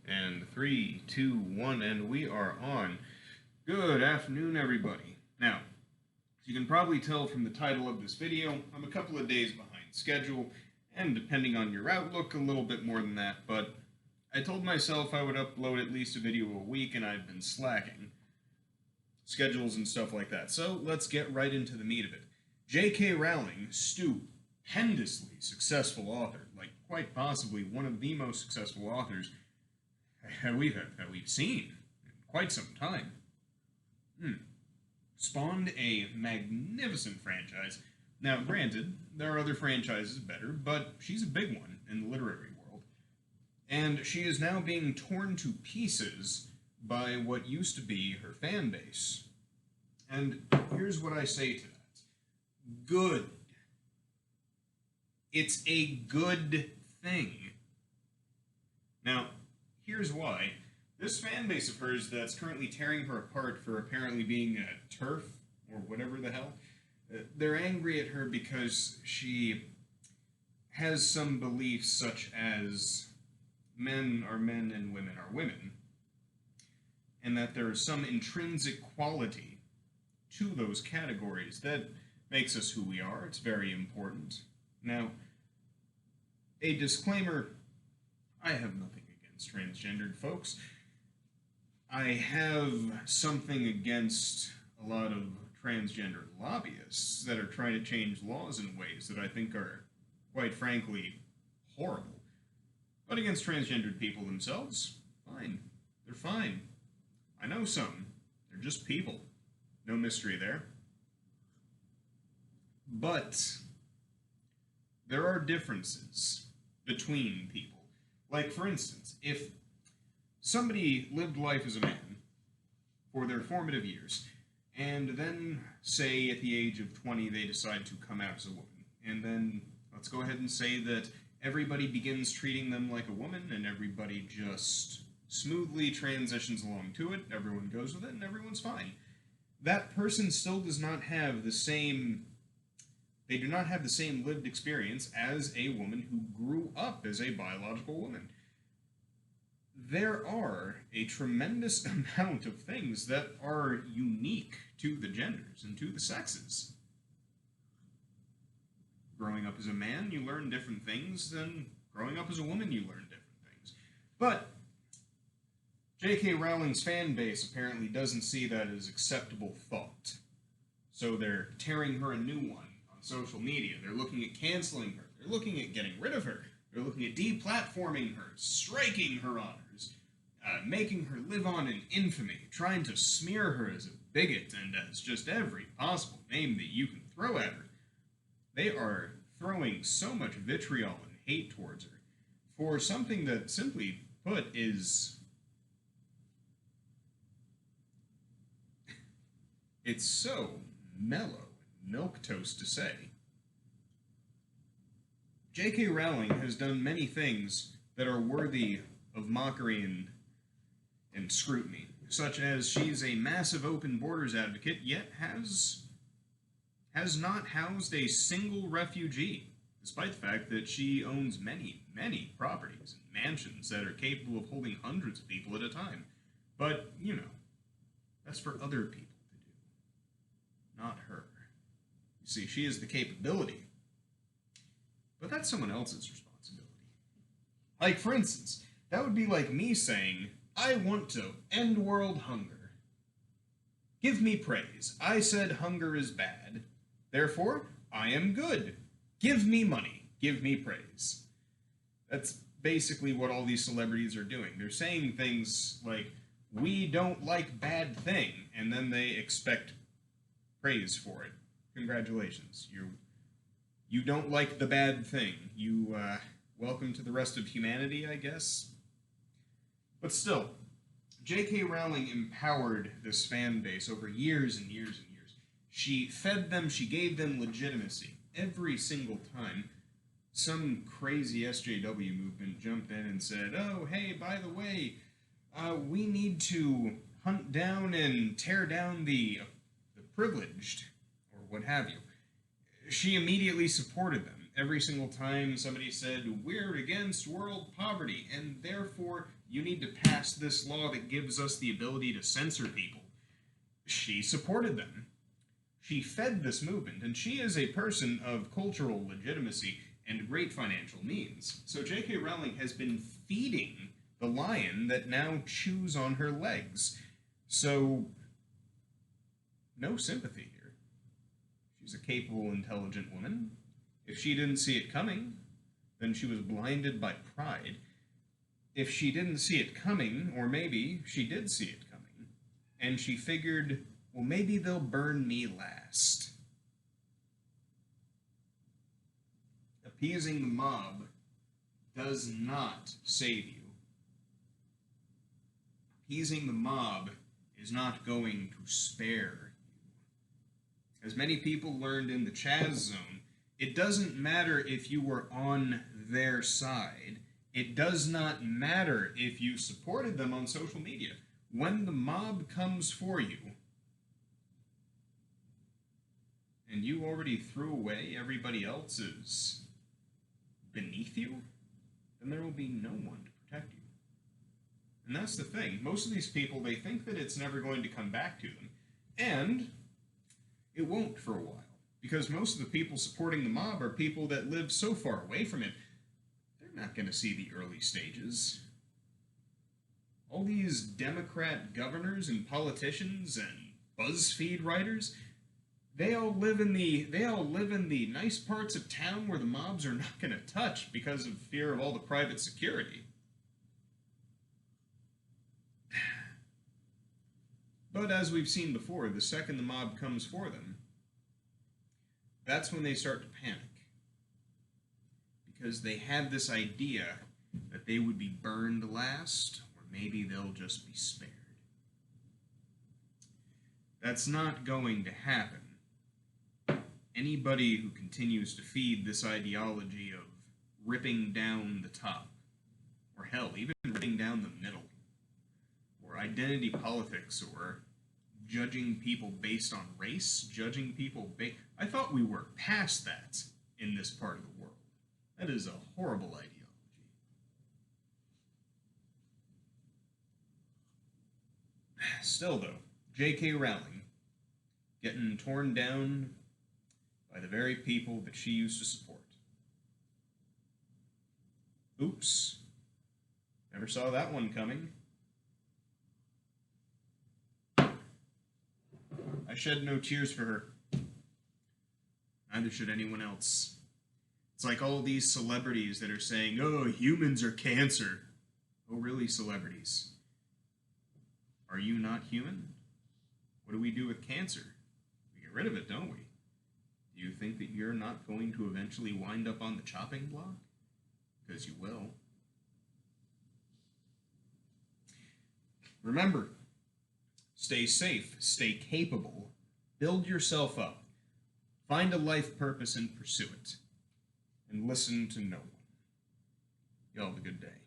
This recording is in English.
And three, two, one, and we are on. Good afternoon, everybody. Now, as you can probably tell from the title of this video, I'm a couple of days behind schedule, and depending on your outlook, a little bit more than that, but I told myself I would upload at least a video a week, and I've been slacking. Schedules and stuff like that. So let's get right into the meat of it. J.K. Rowling, stupendously successful author, like quite possibly one of the most successful authors that we've seen in quite some time. Spawned a magnificent franchise. Now, granted, there are other franchises better, but she's a big one in the literary world. And she is now being torn to pieces by what used to be her fan base. And here's what I say to that. Good. It's a good thing. Now, here's why. This fan base of hers that's currently tearing her apart for apparently being a TERF, or whatever the hell, they're angry at her because she has some beliefs such as men are men and women are women, and that there is some intrinsic quality to those categories that makes us who we are. It's very important. Now, a disclaimer, I have nothing against transgendered folks. I have something against a lot of transgender lobbyists that are trying to change laws in ways that I think are, quite frankly, horrible. But against transgendered people themselves, fine. They're fine. I know some. They're just people. No mystery there. But there are differences between people. Like, for instance, if somebody lived life as a man for their formative years, and then, say, at the age of 20, they decide to come out as a woman, and then let's go ahead and say that everybody begins treating them like a woman, and everybody just smoothly transitions along to it, everyone goes with it, and everyone's fine. That person still does not have the same... They do not have the same lived experience as a woman who grew up as a biological woman. There are a tremendous amount of things that are unique to the genders and to the sexes. Growing up as a man, you learn different things than growing up as a woman, you learn different things. But J.K. Rowling's fan base apparently doesn't see that as acceptable thought. So they're tearing her a new one on social media. They're looking at canceling her. They're looking at getting rid of her. They're looking at deplatforming her, striking her honors, making her live on in infamy, trying to smear her as a bigot and as just every possible name that you can throw at her. They are throwing so much vitriol and hate towards her for something that, simply put, is... It's so mellow and milquetoast to say. J.K. Rowling has done many things that are worthy of mockery and scrutiny, such as she's a massive open borders advocate, yet has not housed a single refugee, despite the fact that she owns many, many properties and mansions that are capable of holding hundreds of people at a time. But, you know, that's for other people to do, not her. You see, she has the capability, but that's someone else's responsibility. Like, for instance, that would be like me saying, I want to end world hunger. Give me praise. I said hunger is bad. Therefore, I am good. Give me money. Give me praise. That's basically what all these celebrities are doing. They're saying things like, we don't like bad thing, and then they expect praise for it. Congratulations. You don't like the bad thing. You, welcome to the rest of humanity, I guess? But still, J.K. Rowling empowered this fan base over years and years and years. She fed them, she gave them legitimacy. Every single time, some crazy SJW movement jumped in and said, oh, hey, by the way, we need to hunt down and tear down the privileged, or what have you. She immediately supported them, every single time somebody said, we're against world poverty, and therefore you need to pass this law that gives us the ability to censor people, she supported them. She fed this movement, and she is a person of cultural legitimacy and great financial means. So J.K. Rowling has been feeding the lion that now chews on her legs. So, no sympathy here. She's a capable, intelligent woman. If she didn't see it coming, then she was blinded by pride. If she didn't see it coming, or maybe she did see it coming, and she figured, well, maybe they'll burn me last. Appeasing the mob does not save you. Appeasing the mob is not going to spare you. As many people learned in the Chaz Zone, it doesn't matter if you were on their side. It does not matter if you supported them on social media. When the mob comes for you, and you already threw away everybody else's beneath you, then there will be no one to protect you. And that's the thing. Most of these people, they think that it's never going to come back to them. And it won't for a while. Because most of the people supporting the mob are people that live so far away from it, they're not going to see the early stages. All these Democrat governors and politicians and BuzzFeed writers, they all live in the nice parts of town where the mobs are not going to touch because of fear of all the private security. But as we've seen before, the second the mob comes for them, that's when they start to panic. Because they have this idea that they would be burned last, or maybe they'll just be spared. That's not going to happen. Anybody who continues to feed this ideology of ripping down the top, or hell, even ripping down the middle, or identity politics, or judging people based on race, judging people based... I thought we were past that in this part of the world. That is a horrible ideology. Still, though, J.K. Rowling getting torn down by the very people that she used to support. Oops. Never saw that one coming. I shed no tears for her. Neither should anyone else. It's like all these celebrities that are saying, oh, humans are cancer. Oh, really, celebrities? Are you not human? What do we do with cancer? We get rid of it, don't we? Do you think that you're not going to eventually wind up on the chopping block? Because you will. Remember, stay safe, stay capable, build yourself up, find a life purpose and pursue it, and listen to no one. Y'all have a good day.